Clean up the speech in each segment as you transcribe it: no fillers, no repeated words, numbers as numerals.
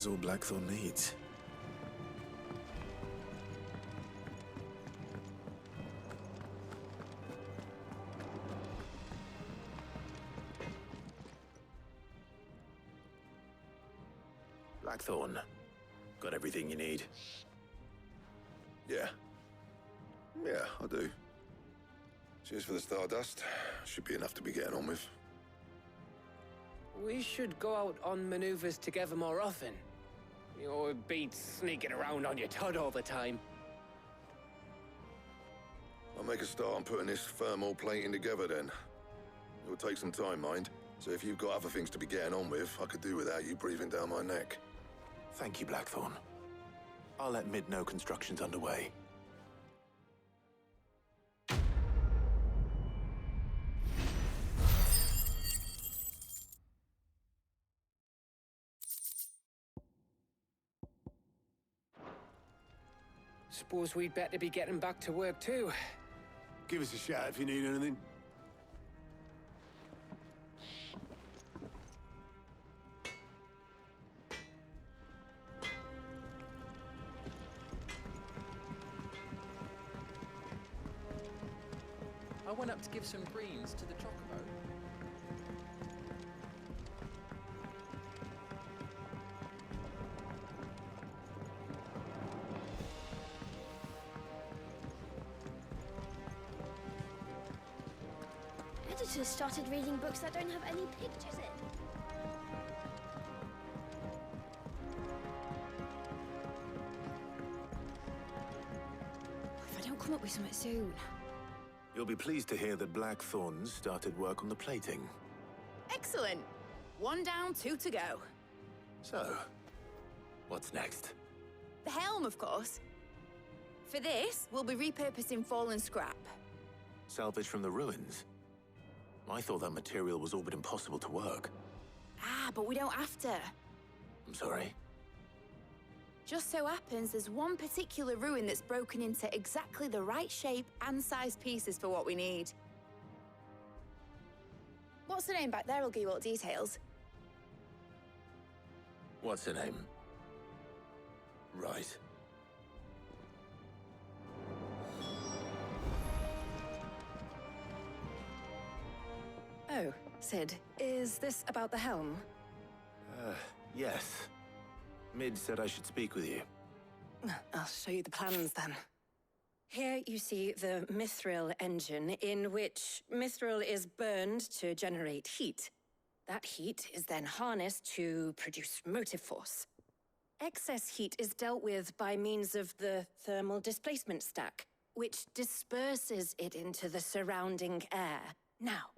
That's all Blackthorn needs. Blackthorn, got everything you need? Yeah, I do. Cheers for the stardust. Should be enough to be getting on with. We should go out on maneuvers together more often. You beat sneaking around on your tud all the time. I'll make a start on putting this thermal plating together then. It'll take some time, mind. So if you've got other things to be getting on with, I could do without you breathing down my neck. Thank you, Blackthorn. I'll let Mid know construction's underway. Suppose we'd better be getting back to work too. Give us a shout if you need anything. I went up to give some greens to the chocobo. Editors started reading books that don't have any pictures in. If I don't come up with something soon. You'll be pleased to hear that Blackthorn's started work on the plating. Excellent. 1 down, 2 to go. So, what's next? The helm, of course. For this, we'll be repurposing fallen scrap. Salvage from the ruins? I thought that material was all but impossible to work. Ah, but we don't have to. I'm sorry. Just so happens there's one particular ruin that's broken into exactly the right shape and size pieces for what we need. What's the name back there? I'll give you all the details. What's her name? Right. Oh, Sid, is this about the helm? Yes. Mid said I should speak with you. I'll show you the plans then. Here you see the mithril engine, in which mithril is burned to generate heat. That heat is then harnessed to produce motive force. Excess heat is dealt with by means of the thermal displacement stack, which disperses it into the surrounding air. Now,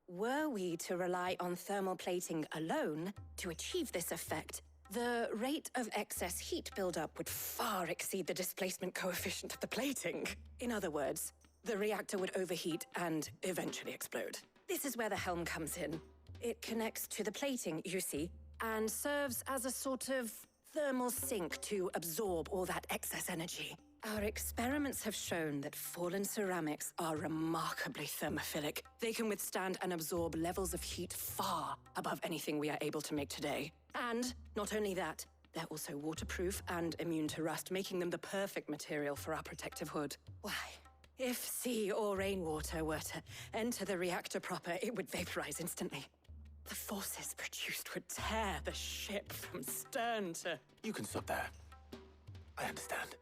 were we to rely on thermal plating alone to achieve this effect, the rate of excess heat buildup would far exceed the displacement coefficient of the plating. In other words, the reactor would overheat and eventually explode. This is where the helm comes in. It connects to the plating, you see, and serves as a sort of thermal sink to absorb all that excess energy. Our experiments have shown that fallen ceramics are remarkably thermophilic. They can withstand and absorb levels of heat far above anything we are able to make today. And not only that, they're also waterproof and immune to rust, making them the perfect material for our protective hood. Why? If sea or rainwater were to enter the reactor proper, it would vaporize instantly. The forces produced would tear the ship from stern to... You can stop there. I understand.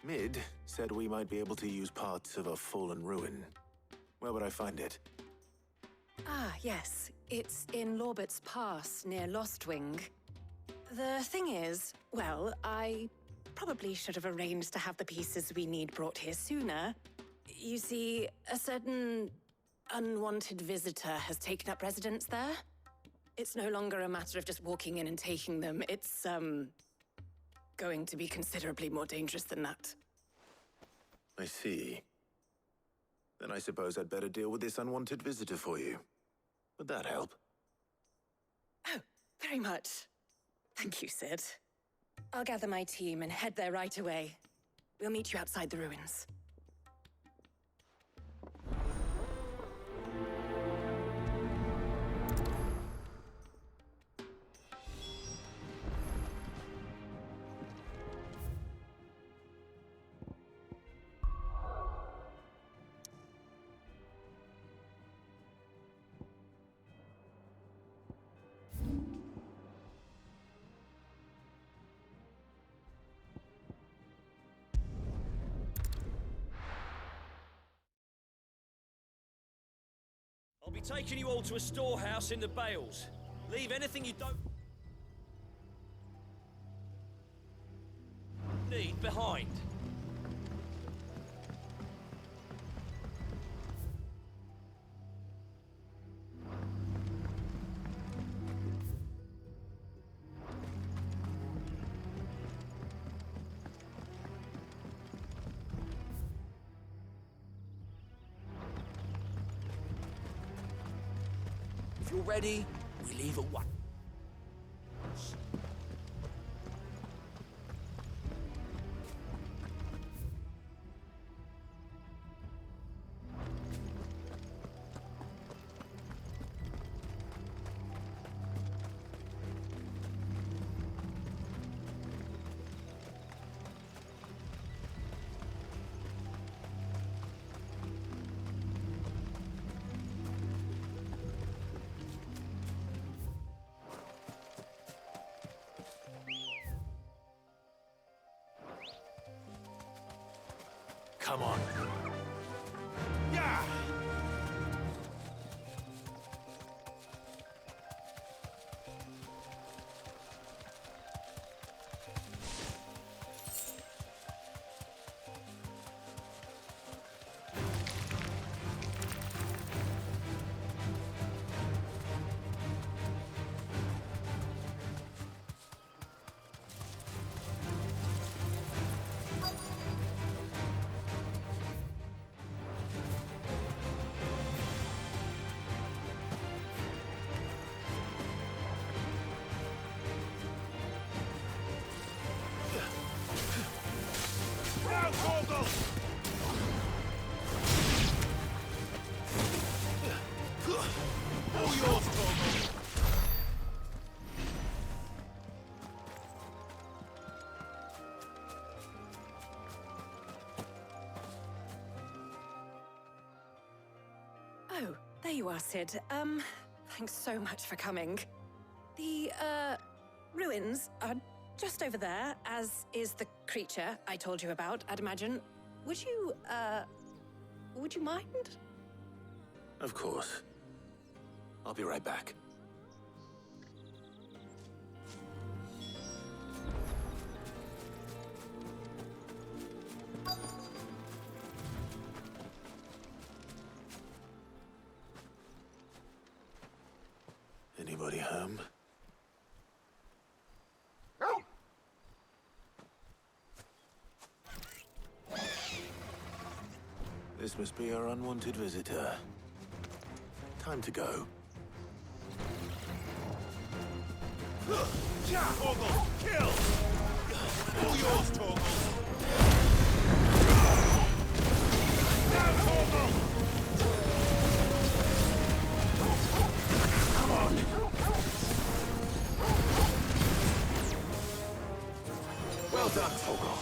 Mid said we might be able to use parts of a fallen ruin. Where would I find it? Ah, yes. It's in Lorbert's Pass, near Lostwing. The thing is, well, I probably should have arranged to have the pieces we need brought here sooner. You see, a certain unwanted visitor has taken up residence there. It's no longer a matter of just walking in and taking them. It's, going to be considerably more dangerous than that. I see. Then I suppose I'd better deal with this unwanted visitor for you. Would that help? Oh, very much. Thank you, Sid. I'll gather my team and head there right away. We'll meet you outside the ruins. taking you all to a storehouse in the Bales. Leave anything you don't need behind. If you're ready, we leave at once. Come on. Yeah! Oh, there you are, Sid. Thanks so much for coming. The, ruins are just over there, as is the creature I told you about, I'd imagine. Would you mind? Of course. I'll be right back. Anybody home? This must be our unwanted visitor. Time to go. Torgal! Kill! All yours, Torgal! Now, Torgal! Come on! Well done, Torgal.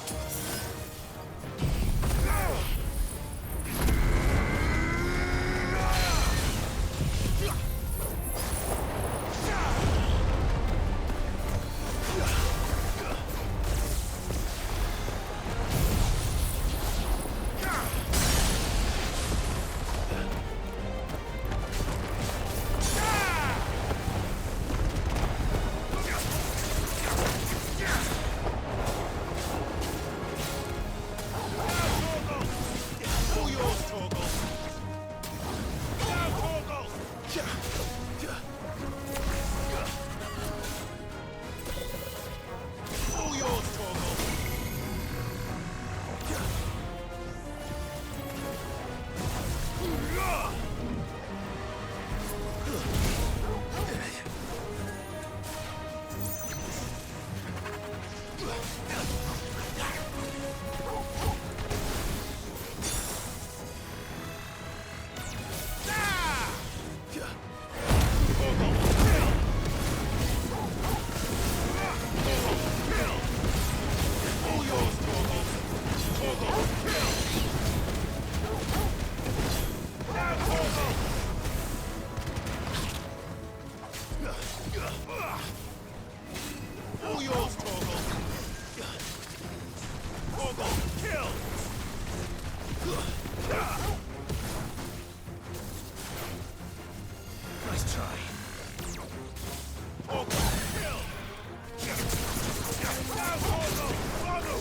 Now, Torgal! Follow!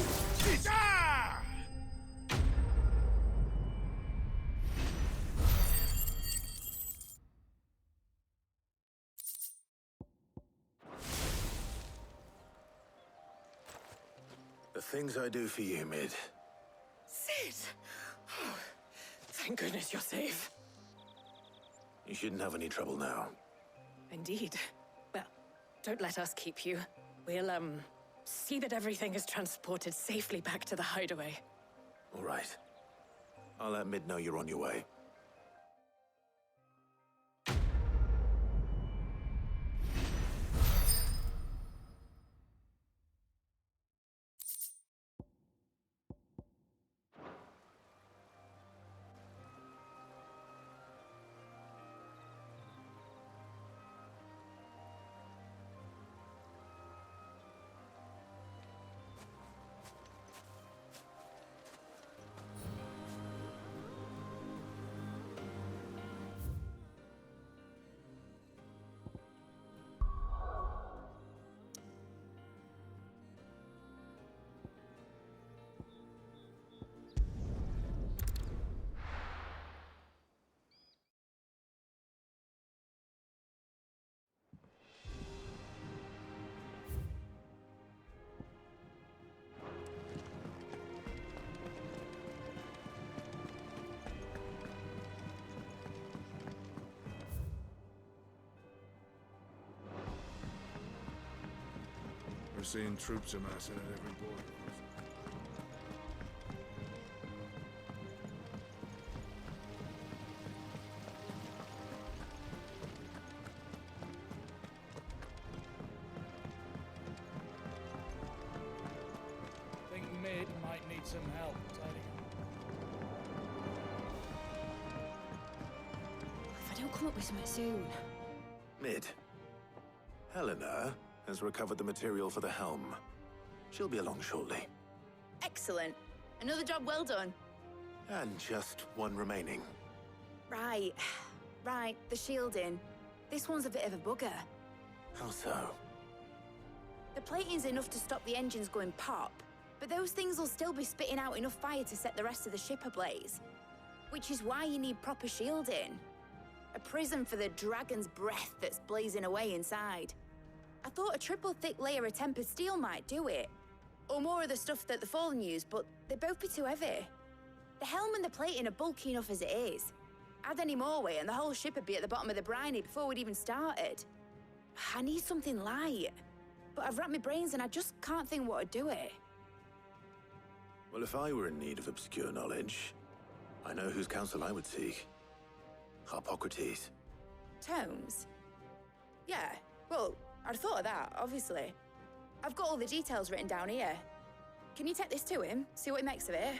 Ah! The things I do for you, Mid. Sid! Oh, thank goodness you're safe. You shouldn't have any trouble now. Indeed. Well, don't let us keep you. We'll, see that everything is transported safely back to the hideaway. All right. I'll let Mid know you're on your way. We're seeing troops amassing at every border. Think Mid might need some help tidying up. If I don't come up with something soon. Mid. Helena has recovered the material for the helm. She'll be along shortly. Excellent. Another job well done. And just one remaining. Right. Right, the shielding. This one's a bit of a bugger. How so? The plating's enough to stop the engines going pop, but those things will still be spitting out enough fire to set the rest of the ship ablaze. Which is why you need proper shielding. A prison for the dragon's breath that's blazing away inside. I thought a triple thick layer of tempered steel might do it. Or more of the stuff that the Fallen use, but they'd both be too heavy. The helm and the plating are bulky enough as it is. Add any more weight and the whole ship would be at the bottom of the briny before we'd even started. I need something light. But I've racked my brains and I just can't think what would do it. Well, if I were in need of obscure knowledge, I know whose counsel I would seek. Harpocrates. Tomes? Yeah, well, I'd thought of that, obviously. I've got all the details written down here. Can you take this to him, see what he makes of it?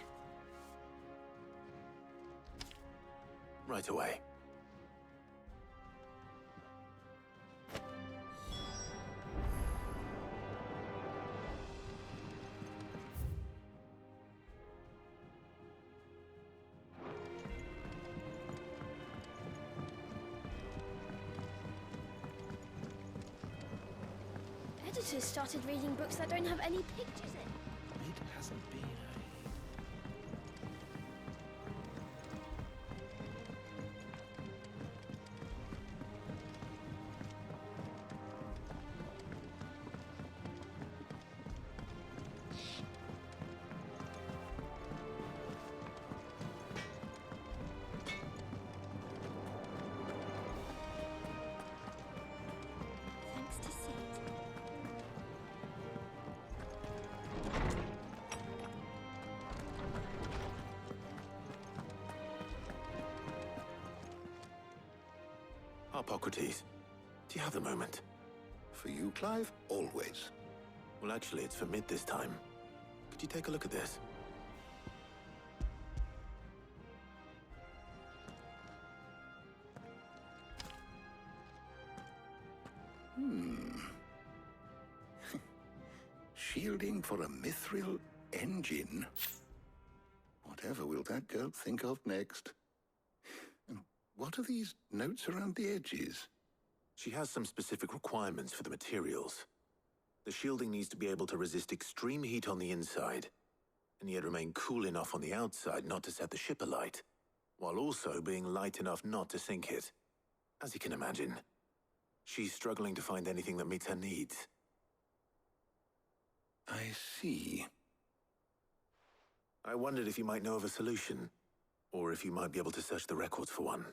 Right away. Editors started reading books that don't have any pictures in. Mid hasn't been Thanks to Sid. Harpocrates, do you have the moment? For you, Clive? Always. Well, actually, it's for Mid this time. Could you take a look at this? Shielding for a mithril engine? Whatever will that girl think of next? And what are these notes around the edges? She has some specific requirements for the materials. The shielding needs to be able to resist extreme heat on the inside, and yet remain cool enough on the outside not to set the ship alight, while also being light enough not to sink it. As you can imagine, she's struggling to find anything that meets her needs. I see. I wondered if you might know of a solution, or if you might be able to search the records for one.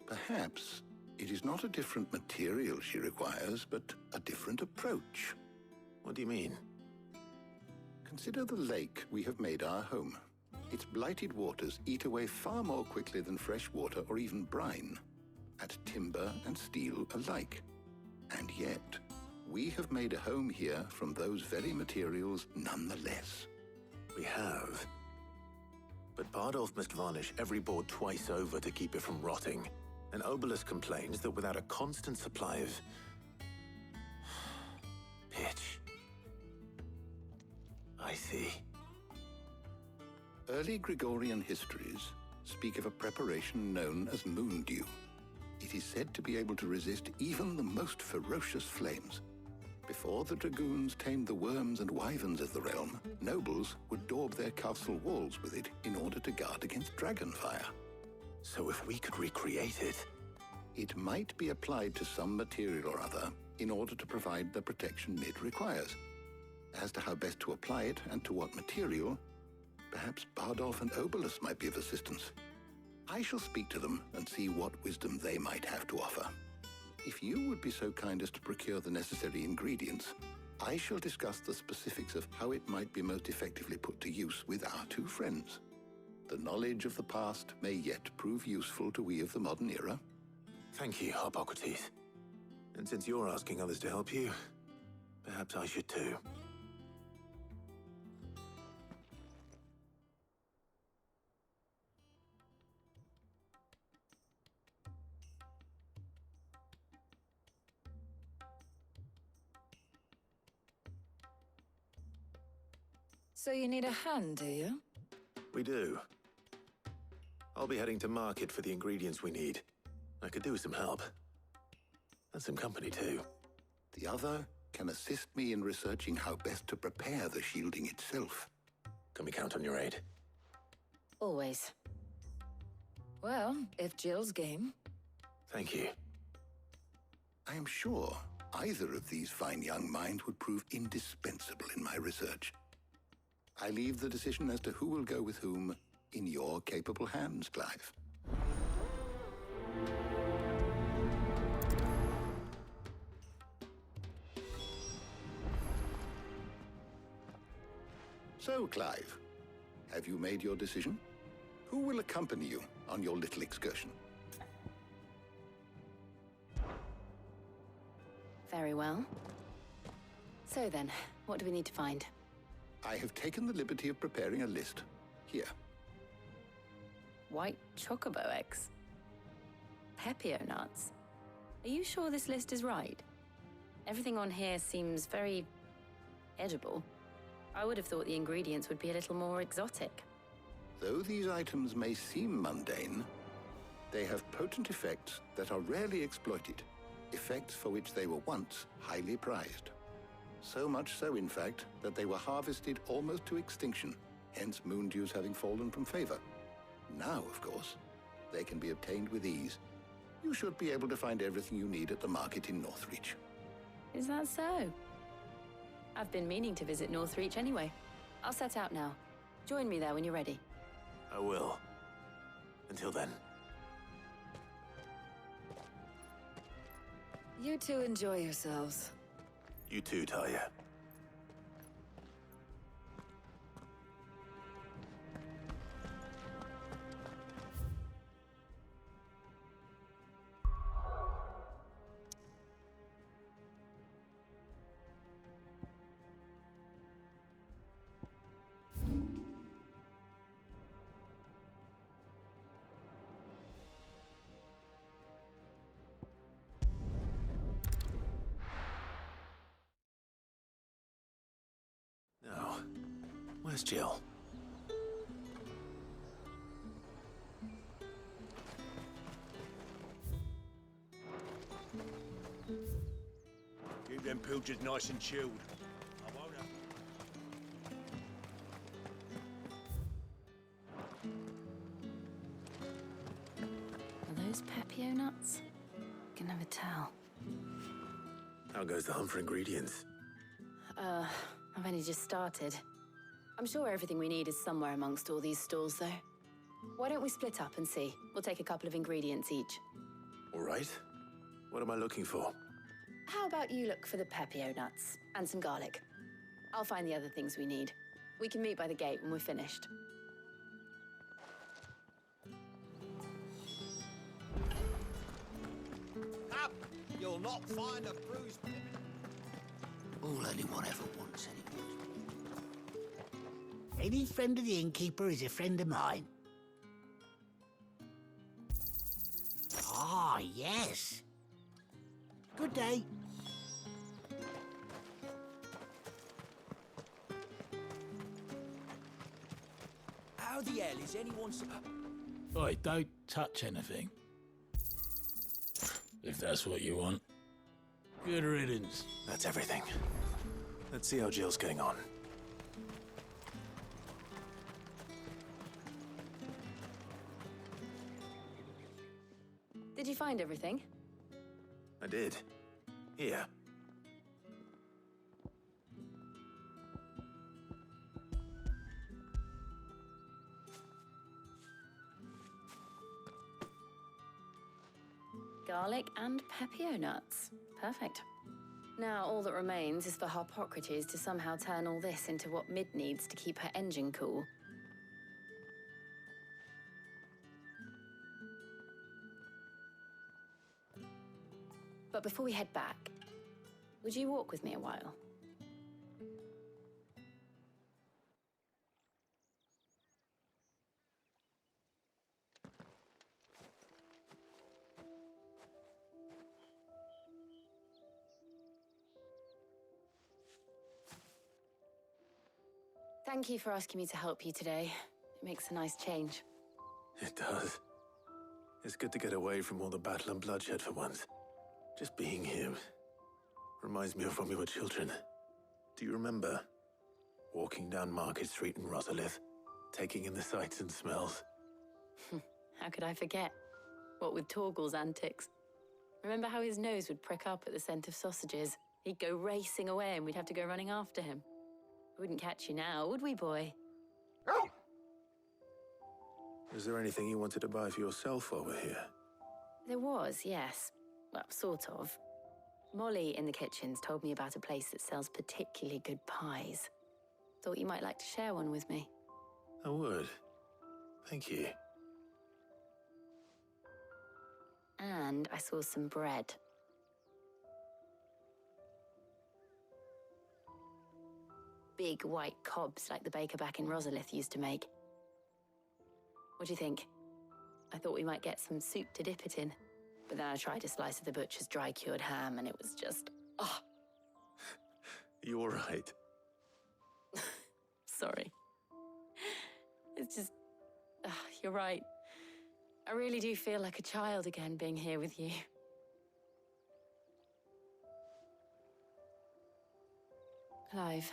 Perhaps it is not a different material she requires, but a different approach. What do you mean? Consider the lake we have made our home. Its blighted waters eat away far more quickly than fresh water or even brine, at timber and steel alike. And yet, we have made a home here from those very materials nonetheless. We have. But Bardolph must varnish every board twice over to keep it from rotting. And Obelus complains that without a constant supply of pitch. I see. Early Gregorian histories speak of a preparation known as moon dew. It is said to be able to resist even the most ferocious flames. Before the dragoons tamed the worms and wyverns of the realm, nobles would daub their castle walls with it in order to guard against dragonfire. So if we could recreate it... It might be applied to some material or other in order to provide the protection Mid requires. As to how best to apply it and to what material, perhaps Bardolph and Obelus might be of assistance. I shall speak to them and see what wisdom they might have to offer. If you would be so kind as to procure the necessary ingredients, I shall discuss the specifics of how it might be most effectively put to use with our two friends. The knowledge of the past may yet prove useful to we of the modern era. Thank you, Hippocrates. And since you're asking others to help you, perhaps I should too. So you need a hand, do you? We do. I'll be heading to market for the ingredients we need. I could do with some help. And some company, too. The other can assist me in researching how best to prepare the shielding itself. Can we count on your aid? Always. Well, if Jill's game. Thank you. I am sure either of these fine young minds would prove indispensable in my research. I leave the decision as to who will go with whom in your capable hands, Clive. So, Clive, have you made your decision? Who will accompany you on your little excursion? Very well. So then, what do we need to find? I have taken the liberty of preparing a list. Here. White chocobo eggs. Pepio nuts. Are you sure this list is right? Everything on here seems very edible. I would have thought the ingredients would be a little more exotic. Though these items may seem mundane, they have potent effects that are rarely exploited, effects for which they were once highly prized. So much so, in fact, that they were harvested almost to extinction, hence moon dews having fallen from favor. Now, of course, they can be obtained with ease. You should be able to find everything you need at the market in Northreach. Is that so? I've been meaning to visit Northreach anyway. I'll set out now. Join me there when you're ready. I will. Until then. You two enjoy yourselves. You too, Talia. Now, where's Jill? them pilchards nice and chilled. I won't have... Are those Pepio nuts? Can never tell. How goes the hunt for ingredients? I've only just started. I'm sure everything we need is somewhere amongst all these stalls, though. Why don't we split up and see? We'll take a couple of ingredients each. All right. What am I looking for? How about you look for the Pepio nuts and some garlic? I'll find the other things we need. We can meet by the gate when we're finished. Up! You'll not find a bruised... All anyone ever wants, anyway. Any friend of the innkeeper is a friend of mine. Ah, yes. Good day. How the hell is anyone... Oi, don't touch anything. If that's what you want. Good riddance. That's everything. Let's see how Jill's getting on. Did you find everything? I did. Here. Garlic and Pepio nuts. Perfect. Now all that remains is for Harpocrates to somehow turn all this into what Mid needs to keep her engine cool. But before we head back, would you walk with me a while? Thank you for asking me to help you today. It makes a nice change. It does. It's good to get away from all the battle and bloodshed for once. Just being here reminds me of when we were children. Do you remember? Walking down Market Street in Rosalith, taking in the sights and smells. How could I forget? What with Torgal's antics. Remember how his nose would prick up at the scent of sausages? He'd go racing away and we'd have to go running after him. We wouldn't catch you now, would we, boy? Is there anything you wanted to buy for yourself while we're here? There was, yes. Well, sort of. Molly in the kitchens told me about a place that sells particularly good pies. Thought you might like to share one with me. I would. Thank you. And I saw some bread. Big white cobs like the baker back in Rosalith used to make. What do you think? I thought we might get some soup to dip it in. But then I tried a slice of the butcher's dry-cured ham, and it was just... oh. You all right? Sorry. It's just... you're right. I really do feel like a child again being here with you. Clive.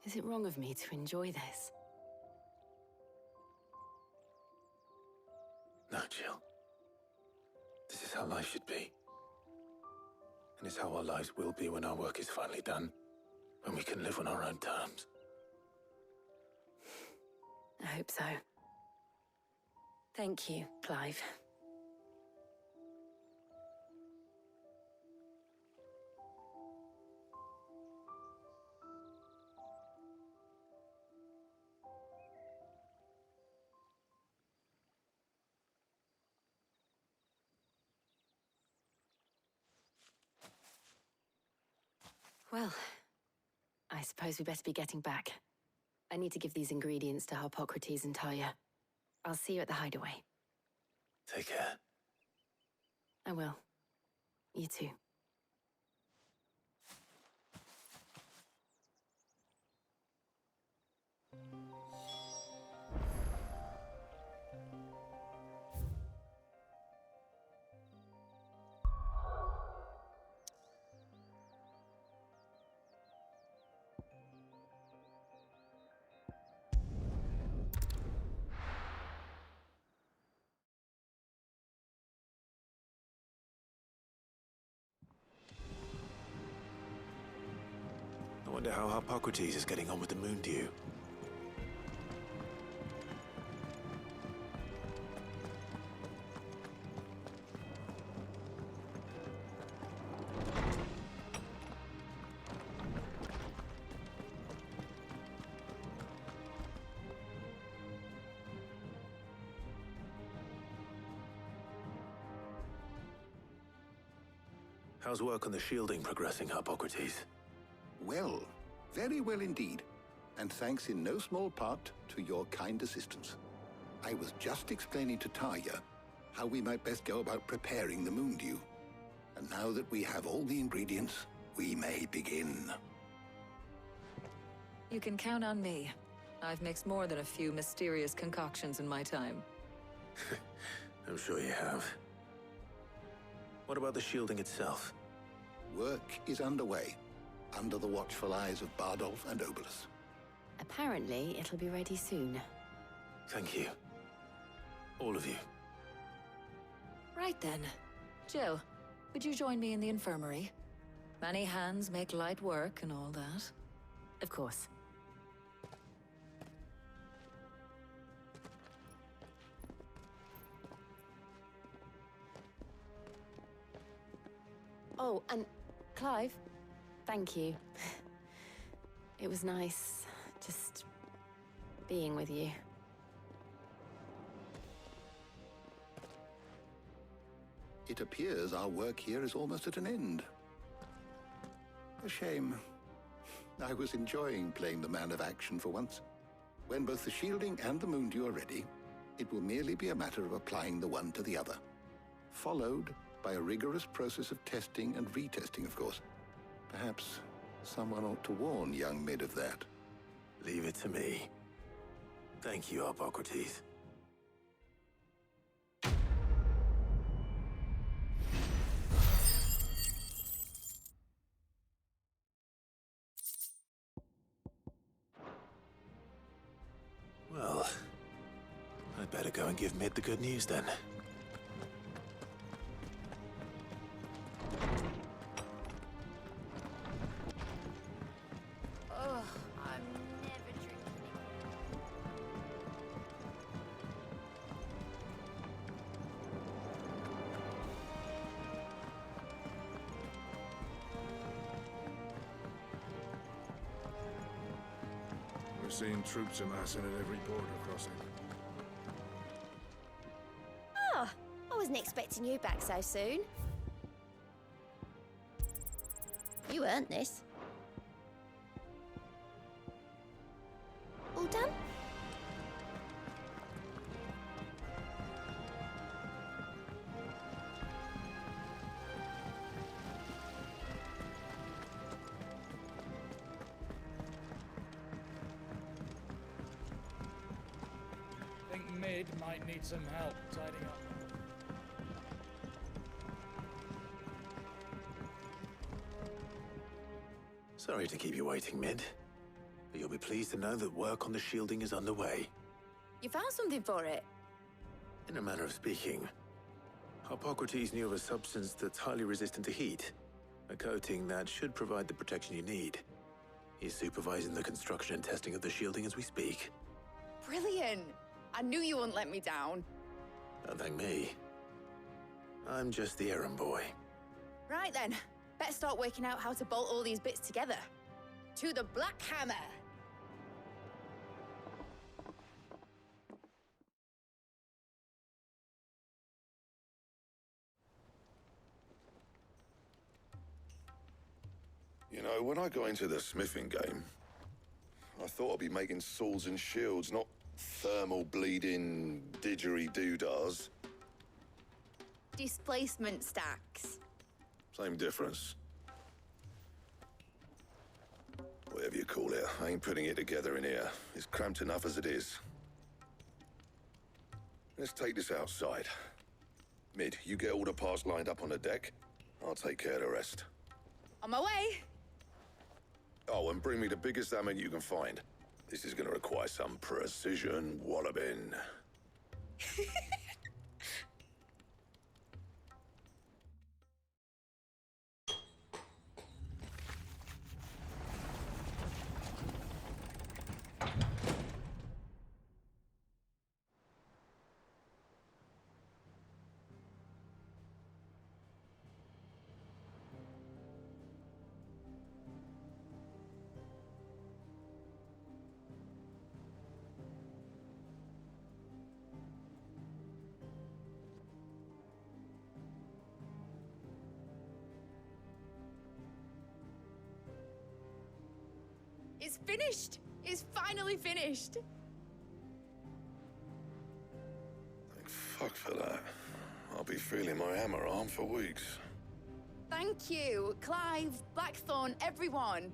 Is it wrong of me to enjoy this? No, Jill. This is how life should be. And it's how our lives will be when our work is finally done. When we can live on our own terms. I hope so. Thank you, Clive. Well, I suppose we better be getting back. I need to give these ingredients to Harpocrates and Talia. I'll see you at the hideaway. Take care. I will. You too. Wonder how Hippocrates is getting on with the moon dew. How's work on the shielding progressing, Hippocrates? Well, very well indeed. And thanks in no small part to your kind assistance. I was just explaining to Tarja how we might best go about preparing the moon dew. And now that we have all the ingredients, we may begin. You can count on me. I've mixed more than a few mysterious concoctions in my time. I'm sure you have. What about the shielding itself? Work is underway, under the watchful eyes of Bardolph and Obolus. Apparently, it'll be ready soon. Thank you. All of you. Right then. Jill, would you join me in the infirmary? Many hands make light work and all that. Of course. Oh, and Clive, thank you. It was nice, just being with you. It appears our work here is almost at an end. A shame. I was enjoying playing the man of action for once. When both the shielding and the moon dew are ready, it will merely be a matter of applying the one to the other. Followed by a rigorous process of testing and retesting, of course. Perhaps someone ought to warn young Mid of that. Leave it to me. Thank you, Hippocrates. Well, I'd better go and give Mid the good news then. We're seeing troops amassing at every border crossing. Oh, I wasn't expecting you back so soon. You earned this. All done? I think Mid might need some help tidying up. Sorry to keep you waiting, Mid. But you'll be pleased to know that work on the shielding is underway. You found something for it? In a manner of speaking, Hippocrates knew of a substance that's highly resistant to heat. A coating that should provide the protection you need. He's supervising the construction and testing of the shielding as we speak. Brilliant! I knew you wouldn't let me down. Don't thank me. I'm just the errand boy. Right then, better start working out how to bolt all these bits together. To the Black Hammer! You know, when I got into the smithing game, I thought I'd be making swords and shields, not thermal bleeding didgeridoo-dahs. Displacement stacks. Same difference. Whatever you call it, I ain't putting it together in here. It's cramped enough as it is. Let's take this outside. Mid, you get all the parts lined up on the deck. I'll take care of the rest. On my way! Oh, and bring me the biggest hammer you can find. This is gonna require some precision walloping. finished! It's finally finished! Thank fuck for that. I'll be feeling my hammer arm for weeks. Thank you, Clive, Blackthorn, everyone.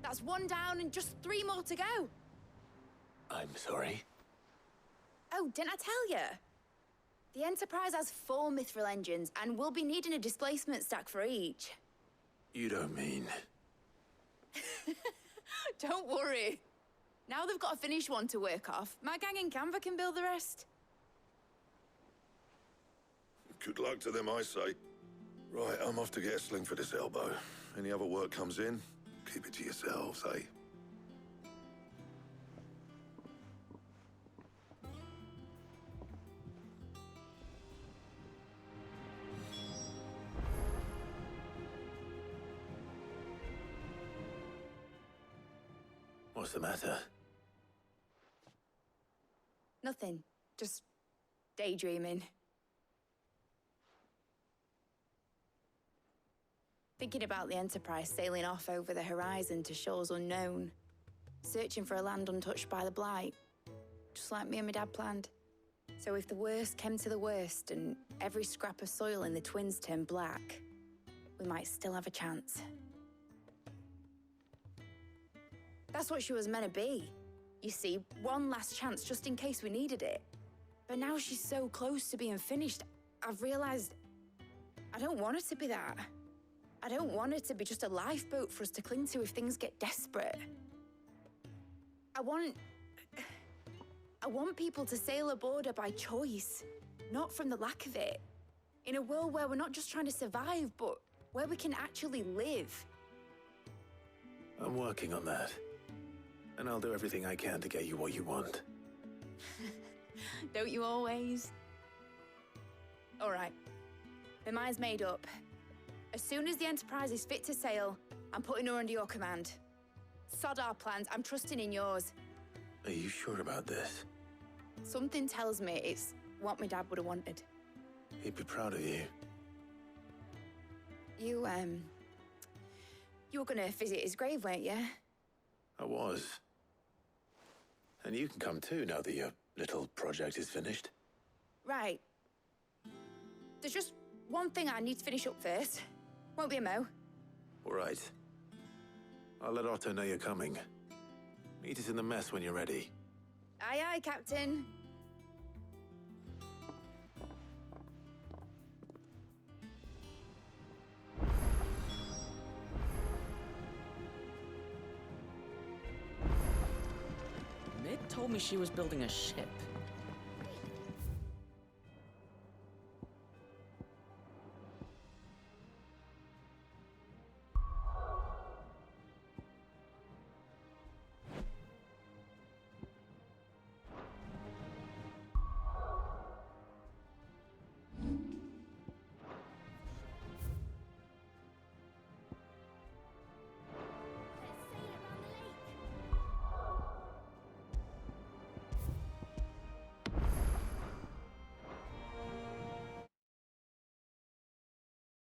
That's 1 down and just 3 more to go. I'm sorry? Oh, didn't I tell you? The Enterprise has 4 mithril engines, and we'll be needing a displacement stack for each. You don't mean... Don't worry. Now they've got a finished one to work off, my gang in Canva can build the rest. Good luck to them, I say. Right, I'm off to get a sling for this elbow. Any other work comes in, keep it to yourselves, eh? What's the matter? Nothing. Just daydreaming. Thinking about the Enterprise sailing off over the horizon to shores unknown. Searching for a land untouched by the Blight. Just like me and my dad planned. So if the worst came to the worst and every scrap of soil in the Twins turned black, we might still have a chance. That's what she was meant to be. You see, one last chance just in case we needed it. But now she's so close to being finished, I've realized I don't want her to be that. I don't want her to be just a lifeboat for us to cling to if things get desperate. I want people to sail aboard her by choice, not from the lack of it. In a world where we're not just trying to survive, but where we can actually live. I'm working on that. And I'll do everything I can to get you what you want. Don't you always? All right. My mind's made up. As soon as the Enterprise is fit to sail, I'm putting her under your command. Sod our plans, I'm trusting in yours. Are you sure about this? Something tells me it's what my dad would have wanted. He'd be proud of you. You were gonna visit his grave, weren't you? I was. And you can come too now that your little project is finished. Right. There's just one thing I need to finish up first. Won't be a mo. All right. I'll let Otto know you're coming. Meet us in the mess when you're ready. Aye, aye, Captain. Mid told me she was building a ship.